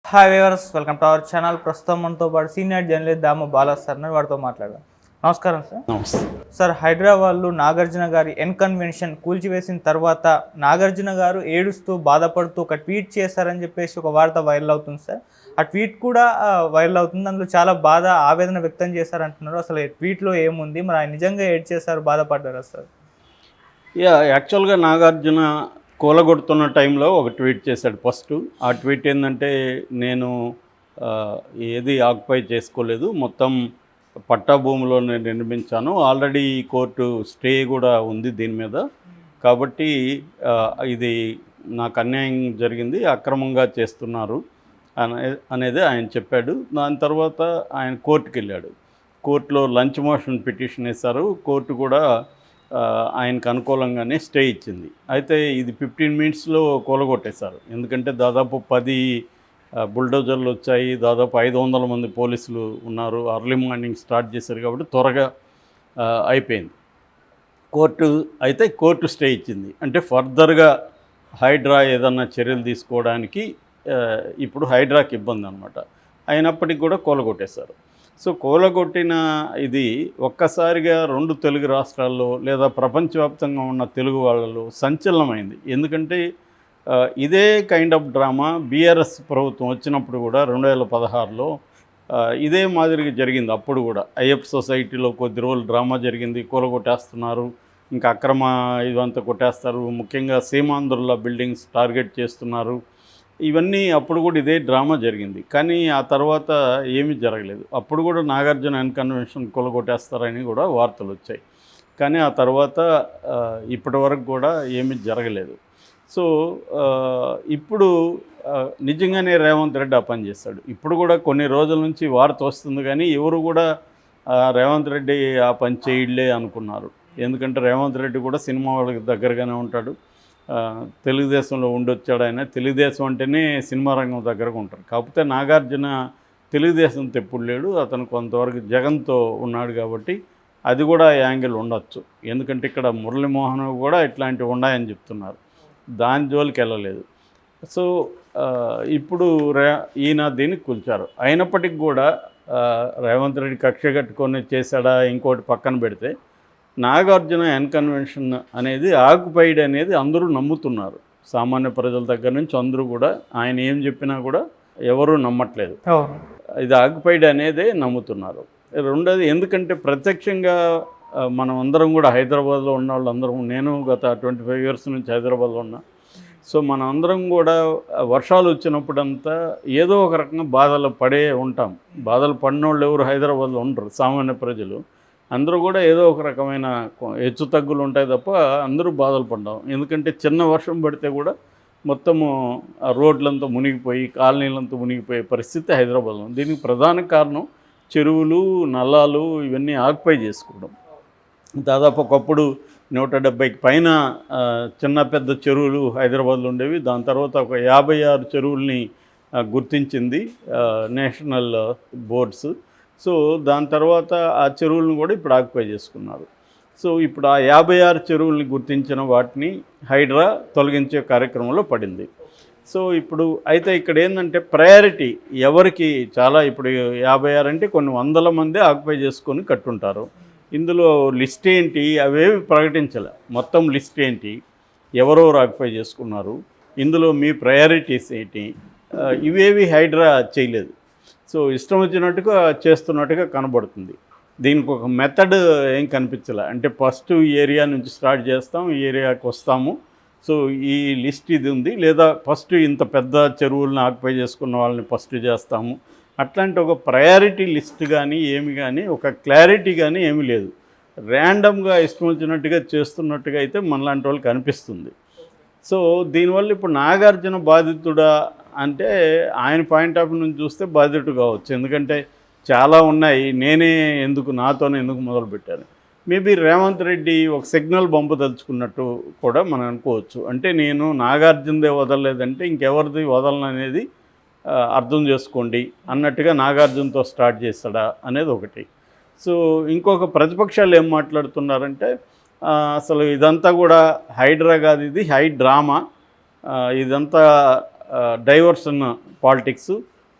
Hi viewers, welcome to our channel. ప్రస్తుతం మనతో పాటు సీనియర్ జర్నలిస్ట్ దాము బాలా సార్ వాడితో మాట్లాడదాం. నమస్కారం సార్. నమస్తే సార్, హైదరాబాద్లో నాగార్జున గారి కన్వెన్షన్ కూల్చివేసిన తర్వాత నాగార్జున గారు ఏడుస్తూ బాధపడుతూ ఒక ట్వీట్ చేశారని చెప్పేసి ఒక వార్త వైరల్ అవుతుంది సార్. ఆ ట్వీట్ కూడా వైరల్ అవుతుంది. అందులో చాలా బాధ ఆవేదన వ్యక్తం చేశారంటున్నారు. అసలు ఈ ట్వీట్లో ఏముంది, మరి ఆయన నిజంగా ఏడ్ చేశారు, బాధపడ్డారా సార్? యాక్చువల్గా నాగార్జున కూలగొడుతున్న టైంలో ఒక ట్వీట్ చేశాడు ఫస్ట్. ఆ ట్వీట్ ఏంటంటే, నేను ఏది ఆక్యుపై చేసుకోలేదు, మొత్తం పట్టా భూమిలోనే నిర్మించాను, ఆల్రెడీ కోర్టు స్టే కూడా ఉంది దీని మీద, కాబట్టి ఇది నాకు అన్యాయం జరిగింది, అక్రమంగా చేస్తున్నారు అనేది ఆయన చెప్పాడు. దాని తర్వాత ఆయన కోర్టుకి వెళ్ళాడు. కోర్టులో లంచ్ మోషన్ పిటిషన్ వేశారు. కోర్టు కూడా ఆయనకు అనుకూలంగానే స్టే ఇచ్చింది. అయితే ఇది 15 మినిట్స్లో కూలగొట్టేశారు. ఎందుకంటే దాదాపు 10 బుల్డోజర్లు వచ్చాయి, దాదాపు 500 మంది పోలీసులు ఉన్నారు, అర్లీ మార్నింగ్ స్టార్ట్ చేశారు కాబట్టి త్వరగా అయిపోయింది. కోర్టు స్టే ఇచ్చింది. అంటే ఫర్దర్గా హైడ్రా ఏదన్నా చర్యలు తీసుకోవడానికి ఇప్పుడు హైడ్రాకి ఇబ్బంది అనమాట. అయినప్పటికీ కూడా కూలగొట్టేశారు. సో కూలగొట్టిన ఇది ఒక్కసారిగా 2 తెలుగు రాష్ట్రాల్లో లేదా ప్రపంచవ్యాప్తంగా ఉన్న తెలుగు వాళ్ళలో సంచలనమైంది. ఎందుకంటే ఇదే కైండ్ ఆఫ్ డ్రామా బీఆర్ఎస్ ప్రభుత్వం వచ్చినప్పుడు కూడా 2016లో ఇదే మాదిరిగా జరిగింది. అప్పుడు కూడా అయ్యప్ప సొసైటీలో కొద్ది రోజులు డ్రామా జరిగింది, కూలగొట్టేస్తున్నారు, ఇంకా అక్రమ ఇవంతా కొట్టేస్తారు, ముఖ్యంగా సీమాంధ్రుల బిల్డింగ్స్ టార్గెట్ చేస్తున్నారు, ఇవన్నీ అప్పుడు కూడా ఇదే డ్రామా జరిగింది. కానీ ఆ తర్వాత ఏమీ జరగలేదు. అప్పుడు కూడా నాగార్జున కన్వెన్షన్ కూలగొట్టేస్తారని కూడా వార్తలు వచ్చాయి. కానీ ఆ తర్వాత ఇప్పటి వరకు కూడా ఏమీ జరగలేదు. సో ఇప్పుడు నిజంగానే రేవంత్ రెడ్డి ఆ పని చేస్తాడు. ఇప్పుడు కూడా కొన్ని రోజుల నుంచి వార్త వస్తుంది, కానీ ఎవరు కూడా రేవంత్ రెడ్డి ఆ పని చేయలే అనుకున్నారు. ఎందుకంటే రేవంత్ రెడ్డి కూడా సినిమా వాళ్ళకి దగ్గరగానే ఉంటాడు, తెలుగుదేశంలో ఉండొచ్చాడు. ఆయన తెలుగుదేశం అంటేనే సినిమా రంగం దగ్గరగా ఉంటారు. కాకపోతే నాగార్జున తెలుగుదేశంతో ఎప్పుడు లేడు, అతను కొంతవరకు జగన్తో ఉన్నాడు కాబట్టి అది కూడా యాంగిల్ ఉండొచ్చు. ఎందుకంటే ఇక్కడ మురళీమోహన్ కూడా ఇట్లాంటివి ఉన్నాయని చెప్తున్నారు, దాని జోలికి వెళ్ళలేదు. సో ఇప్పుడు ఈయన దీన్ని కూల్చారు. అయినప్పటికీ కూడా రేవంత్ రెడ్డి కక్ష కట్టుకొని చేశాడా ఇంకోటి పక్కన పెడితే, నాగార్జున కన్వెన్షన్ అనేది ఆక్యుపైడ్ అనేది అందరూ నమ్ముతున్నారు. సామాన్య ప్రజల దగ్గర నుంచి అందరూ కూడా ఆయన ఏం చెప్పినా కూడా ఎవరూ నమ్మట్లేదు. ఇది ఆక్యుపైడ్ అనేదే నమ్ముతున్నారు. రెండోది, ఎందుకంటే ప్రత్యక్షంగా మనం అందరం కూడా హైదరాబాద్లో ఉన్న వాళ్ళందరం, నేను గత 25 ఇయర్స్ నుంచి హైదరాబాద్లో ఉన్నా. సో మనం అందరం కూడా వర్షాలు వచ్చినప్పుడంతా ఏదో ఒక రకంగా బాధలు పడే ఉంటాం. బాధలు పడిన వాళ్ళు ఎవరు హైదరాబాద్లో ఉండరు, సామాన్య ప్రజలు అందరూ కూడా ఏదో ఒక రకమైన హెచ్చు తగ్గులు ఉంటాయి తప్ప అందరూ బాధలు పడ్డాం. ఎందుకంటే చిన్న వర్షం పడితే కూడా మొత్తము రోడ్లంతా మునిగిపోయి, కాలనీలంతా మునిగిపోయే పరిస్థితి హైదరాబాద్లో. దీనికి ప్రధాన కారణం చెరువులు, నల్లాలు ఇవన్నీ ఆక్యుపై చేసుకోవడం. దాదాపు ఒకప్పుడు 170కి పైన చిన్న పెద్ద చెరువులు హైదరాబాద్లో ఉండేవి. దాని తర్వాత ఒక 56 చెరువుల్ని గుర్తించింది నేషనల్ బోర్డ్స్. సో దాని తర్వాత ఆ చెరువులను కూడా ఇప్పుడు ఆక్యుపై చేసుకున్నారు. సో ఇప్పుడు ఆ 56 చెరువుల్ని గుర్తించిన వాటిని హైడ్రా తొలగించే కార్యక్రమంలో పడింది. సో ఇప్పుడు అయితే ఇక్కడ ఏంటంటే ప్రయారిటీ ఎవరికి, చాలా ఇప్పుడు 56 అంటే కొన్ని వందల మంది ఆక్యుపై చేసుకొని కట్టుంటారు. ఇందులో లిస్ట్ ఏంటి అవేవి ప్రకటించలే. మొత్తం లిస్ట్ ఏంటి, ఎవరెవరు ఆక్యుపై చేసుకున్నారు, ఇందులో మీ ప్రయారిటీస్ ఏంటి, ఇవేవి హైడ్రా చేయలేదు. సో ఇష్టం వచ్చినట్టుగా చేస్తున్నట్టుగా కనబడుతుంది. దీనికి ఒక మెథడ్ ఏం కనిపించలే. అంటే ఫస్ట్ ఈ ఏరియా నుంచి స్టార్ట్ చేస్తాం, ఈ ఏరియాకి వస్తాము, సో ఈ లిస్ట్ ఇది ఉంది, లేదా ఫస్ట్ ఇంత పెద్ద చెరువులను ఆక్యుపై చేసుకున్న వాళ్ళని ఫస్ట్ చేస్తాము, అట్లాంటి ఒక ప్రయారిటీ లిస్ట్ కానీ ఏమి కానీ ఒక క్లారిటీ కానీ ఏమీ లేదు. ర్యాండమ్గా ఇష్టం వచ్చినట్టుగా చేస్తున్నట్టుగా అయితే మనలాంటి వాళ్ళకి అనిపిస్తుంది. సో దీనివల్ల ఇప్పుడు నాగార్జున బాధితుడా అంటే ఆయన పాయింట్ ఆఫ్ వ్యూ నుంచి చూస్తే బాధితుడు కావచ్చు. ఎందుకంటే చాలా ఉన్నాయి, నాతోనే ఎందుకు మొదలుపెట్టాను. మేబీ రేవంత్ రెడ్డి ఒక సిగ్నల్ పంపదలుచుకున్నట్టు కూడా మనం అనుకోవచ్చు. అంటే నేను నాగార్జునదే వదలలేదంటే ఇంకెవరిది వదలను అనేది అర్థం చేసుకోండి అన్నట్టుగా నాగార్జునతో స్టార్ట్ చేస్తాడా అనేది ఒకటి. సో ఇంకొక ప్రతిపక్షాలు ఏం మాట్లాడుతున్నారంటే, అసలు ఇదంతా కూడా హైడ్రా కాదు, ఇది హై డ్రామా, ఇదంతా డైవర్షన్ పాలిటిక్స్,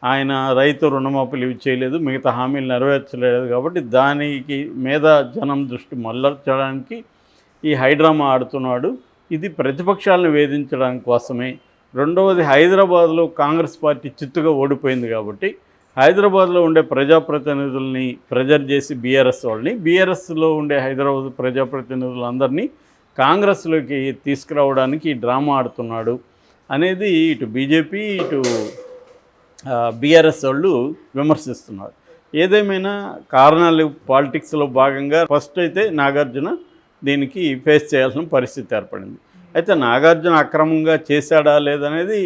ఆయన రైతు రుణమాఫీలు ఇవి చేయలేదు, మిగతా హామీలు నెరవేర్చలేదు కాబట్టి దానికి మీద జనం దృష్టి మళ్ళర్చడానికి ఈ హైడ్రామా ఆడుతున్నాడు. ఇది ప్రతిపక్షాలను వేధించడానికి కోసమే. రెండవది, హైదరాబాద్లో కాంగ్రెస్ పార్టీ చిత్తుగా ఓడిపోయింది కాబట్టి హైదరాబాద్లో ఉండే ప్రజాప్రతినిధుల్ని ప్రెజర్ చేసి బీఆర్ఎస్లో ఉండే హైదరాబాద్ ప్రజాప్రతినిధులందరినీ కాంగ్రెస్లోకి తీసుకురావడానికి ఈ డ్రామా ఆడుతున్నాడు అనేది ఇటు బీజేపీ ఇటు బీఆర్ఎస్ వాళ్ళు విమర్శిస్తున్నారు. ఏదేమైనా కారణాలు పాలిటిక్స్లో భాగంగా ఫస్ట్ అయితే నాగార్జున దీనికి ఫేస్ చేయాల్సిన పరిస్థితి ఏర్పడింది. అయితే నాగార్జున అక్రమంగా చేశాడా లేదనేది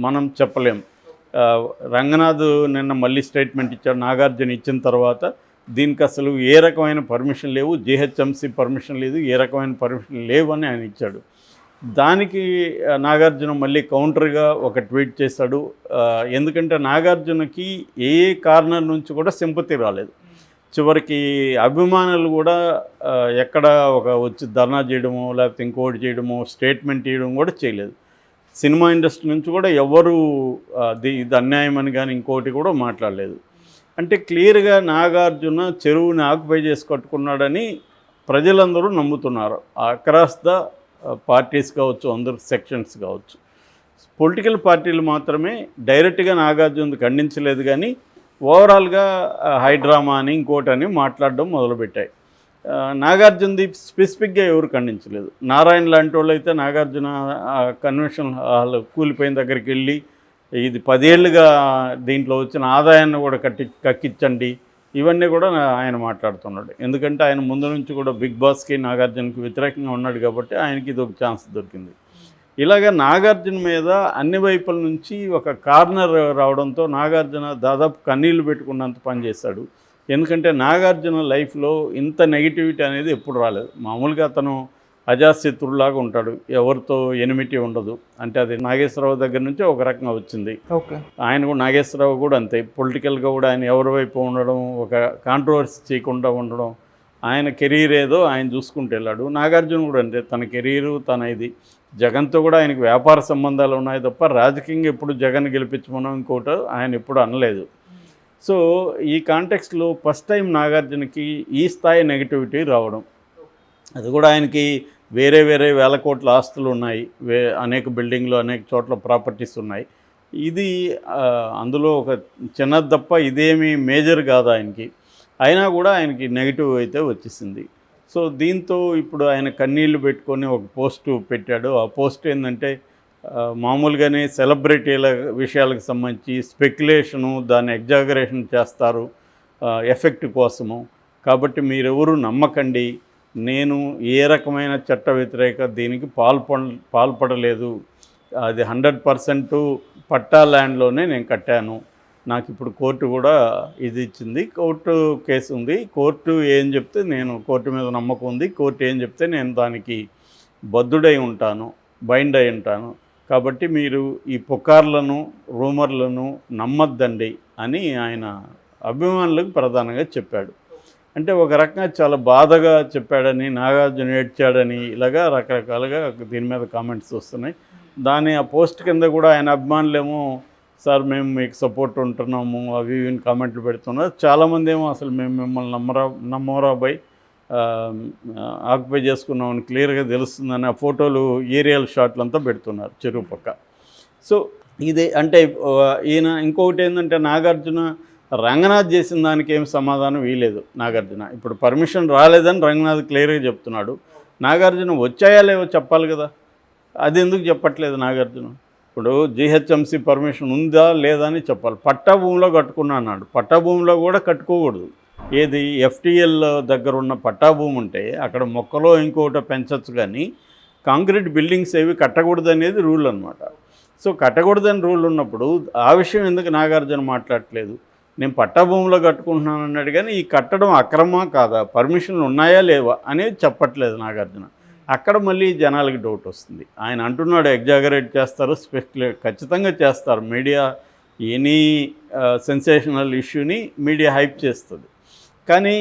మనం చెప్పలేం. రంగనాథ్ నిన్న మళ్ళీ స్టేట్మెంట్ ఇచ్చాడు. నాగార్జున ఇచ్చిన తర్వాత దీనికి అసలు ఏ రకమైన పర్మిషన్ లేవు, జీహెచ్ఎంసీ పర్మిషన్ లేదు, ఏ రకమైన పర్మిషన్ లేవు అని ఆయన ఇచ్చాడు. దానికి నాగార్జున మళ్ళీ కౌంటర్గా ఒక ట్వీట్ చేశాడు. ఎందుకంటే నాగార్జునకి ఏ కార్నర్ నుంచి కూడా సింపతి రాలేదు. చివరికి అభిమానులు కూడా ఎక్కడ ఒక వచ్చి ధర్నా చేయడమో లేకపోతే ఇంకోటి చేయడమో స్టేట్మెంట్ ఇవ్వడం కూడా చేయలేదు. సినిమా ఇండస్ట్రీ నుంచి కూడా ఎవరు ఇది అన్యాయం అని కానీ ఇంకోటి కూడా మాట్లాడలేదు. అంటే క్లియర్గా నాగార్జున చెరువుని ఆక్యుపై చేసి కట్టుకున్నాడని ప్రజలందరూ నమ్ముతున్నారు. అక్రాస్ ద పార్టీస్ కావచ్చు, అందరు సెక్షన్స్ కావచ్చు. పొలిటికల్ పార్టీలు మాత్రమే డైరెక్ట్గా నాగార్జున ఖండించలేదు, కానీ ఓవరాల్గా హైడ్రామా అని ఇంకోటని మాట్లాడడం మొదలుపెట్టాయి. నాగార్జునది స్పెసిఫిక్గా ఎవరు ఖండించలేదు. నారాయణ లాంటి వాళ్ళు అయితే నాగార్జున కన్వెన్షన్ హాల్ కూలిపోయిన దగ్గరికి వెళ్ళి ఇది 10 ఏళ్ళుగా దీంట్లో వచ్చిన ఆదాయాన్ని కూడా కక్కించండి, ఇవన్నీ కూడా ఆయన మాట్లాడుతున్నాడు. ఎందుకంటే ఆయన ముందు నుంచి కూడా బిగ్ బాస్కి నాగార్జునకి వ్యతిరేకంగా ఉన్నాడు కాబట్టి ఆయనకి ఇది ఒక ఛాన్స్ దొరికింది. ఇలాగ నాగార్జున మీద అన్ని వైపుల నుంచి ఒక కార్నర్ రావడంతో నాగార్జున దాదాపు కన్నీళ్లు పెట్టుకున్నంత పనిచేశాడు. ఎందుకంటే నాగార్జున లైఫ్లో ఇంత నెగిటివిటీ అనేది ఎప్పుడు రాలేదు. మామూలుగా అతను అజాశత్రులాగా ఉంటాడు, ఎవరితో ఎనిమిటీ ఉండదు. అంటే అది నాగేశ్వరరావు దగ్గర నుంచి ఒక రకంగా వచ్చింది. ఆయన కూడా నాగేశ్వరరావు కూడా అంతే, పొలిటికల్గా కూడా ఆయన ఎవరి వైపు ఉండడం, ఒక కాంట్రవర్సీ చేయకుండా ఉండడం, ఆయన కెరీర్ ఏదో ఆయన చూసుకుంటూ వెళ్ళాడు. నాగార్జున కూడా అంతే, తన కెరీరు తన ఇది. జగన్తో కూడా ఆయనకు వ్యాపార సంబంధాలు ఉన్నాయి తప్ప రాజకీయంగా ఎప్పుడు జగన్ గెలిపించమనం ఇంకోటి ఆయన ఎప్పుడు అనలేదు. సో ఈ కాంటెక్స్ట్లో ఫస్ట్ టైం నాగార్జునకి ఈ స్థాయి నెగిటివిటీ రావడం, అది కూడా ఆయనకి వేరే వేల కోట్ల ఆస్తులు ఉన్నాయి, అనేక బిల్డింగ్లు అనేక చోట్ల ప్రాపర్టీస్ ఉన్నాయి. ఇది అందులో ఒక చిన్నది తప్ప ఇదేమీ మేజర్ కాదు ఆయనకి. అయినా కూడా ఆయనకి నెగిటివ్ అయితే వచ్చేసింది. సో దీంతో ఇప్పుడు ఆయన కన్నీళ్లు పెట్టుకొని ఒక పోస్టు పెట్టాడు. ఆ పోస్ట్ ఏంటంటే మామూలుగానే సెలబ్రిటీల విషయాలకు సంబంధించి స్పెక్యులేషను, దాన్ని ఎగ్జాగరేషన్ చేస్తారు ఎఫెక్ట్ కోసము. కాబట్టి మీరెవరూ నమ్మకండి, నేను ఏ రకమైన చట్ట వ్యతిరేక దీనికి పాల్పడలేదు, అది 100% పట్టా ల్యాండ్లోనే నేను కట్టాను. నాకు ఇప్పుడు కోర్టు కూడా ఇది ఇచ్చింది, కోర్టు కేసు ఉంది, కోర్టు ఏం చెప్తే నేను కోర్టు మీద నమ్మకం ఉంది, కోర్టు ఏం చెప్తే నేను దానికి బద్ధుడై ఉంటాను, బైండ్ అయి ఉంటాను. కాబట్టి మీరు ఈ పుకార్లను రూమర్లను నమ్మద్దండి అని ఆయన అభిమానులకు ప్రధానంగా చెప్పాడు. అంటే ఒక రకంగా చాలా బాధగా చెప్పాడని, నాగార్జున ఏడ్చాడని, ఇలాగా రకరకాలుగా దీని మీద కామెంట్స్ వస్తున్నాయి. ఆ పోస్ట్ కింద కూడా ఆయన అభిమానులేమో సార్ మేము మీకు సపోర్ట్ ఉంటున్నాము అవి ఇవి కామెంట్లు పెడుతున్నారు. చాలామంది ఏమో అసలు మేము మిమ్మల్ని నమ్మరా బై ఆక్యుపై చేసుకున్నామని క్లియర్గా తెలుస్తుందని ఆ ఫోటోలు ఏరియల్ షాట్లు అంతా పెడుతున్నారు చెరువు పక్క. సో ఇది అంటే ఈయన ఇంకొకటి ఏంటంటే నాగార్జున రంగనాథ్ చేసిన దానికి ఏం సమాధానం ఇవ్వలేదు నాగార్జున. ఇప్పుడు పర్మిషన్ రాలేదని రంగనాథ్ క్లియర్గా చెప్తున్నాడు. నాగార్జున వచ్చాయా లేవో చెప్పాలి కదా, అది ఎందుకు చెప్పట్లేదు నాగార్జున? ఇప్పుడు జీహెచ్ఎంసీ పర్మిషన్ ఉందా లేదా అని చెప్పాలి. పట్టా భూమిలో కట్టుకున్నా అన్నాడు. పట్టా భూమిలో కూడా కట్టుకోకూడదు. ఏది ఎఫ్టీఎల్ దగ్గర ఉన్న పట్టా భూమి ఉంటే అక్కడ మొక్కలో ఇంకోటి పెంచవచ్చు, కానీ కాంక్రీట్ బిల్డింగ్స్ ఏవి కట్టకూడదు అనేది రూల్ అనమాట. సో కట్టకూడదని రూల్ ఉన్నప్పుడు ఆ విషయం ఎందుకు నాగార్జున మాట్లాడట్లేదు? నేను పట్టా భూమిలో కట్టుకుంటున్నాను అన్నాడు, కానీ ఈ కట్టడం అక్రమా కాదా, పర్మిషన్లు ఉన్నాయా లేవా అనేది చెప్పట్లేదు నాగార్జున. అక్కడ మళ్ళీ జనాలకి డౌట్ వస్తుంది. ఆయన అంటున్నాడు ఎగ్జాగరేట్ చేస్తారు, ఖచ్చితంగా చేస్తారు. మీడియా ఎనీ సెన్సేషనల్ ఇష్యూని మీడియా హైప్ చేస్తుంది, కానీ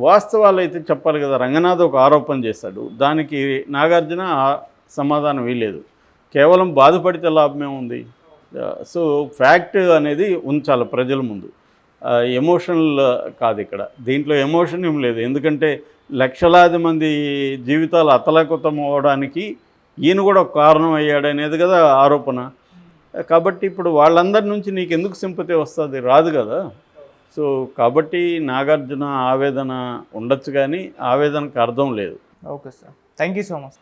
వాస్తవాలు అయితే చెప్పాలి కదా. రంగనాథ్ ఒక ఆరోపణ చేశాడు, దానికి నాగార్జున సమాధానం ఇవ్వలేదు. కేవలం బాధపడితే లాభమే ఉంది. సో ఫ్యాక్ట్ అనేది ఉంచాలి ప్రజల ముందు, ఎమోషనల్ కాదు ఇక్కడ. దీంట్లో ఎమోషన్ ఏం లేదు, ఎందుకంటే లక్షలాది మంది జీవితాలు అతలాకుతం అవడానికి ఈయన కూడా ఒక కారణం అయ్యాడనేది కదా ఆరోపణ. కాబట్టి ఇప్పుడు వాళ్ళందరి నుంచి నీకు ఎందుకు సింపతి వస్తుంది? రాదు కదా. సో కాబట్టి నాగార్జున ఆవేదన ఉండొచ్చు, కానీ ఆవేదనకు అర్థం లేదు. Okay sir, thank you so much.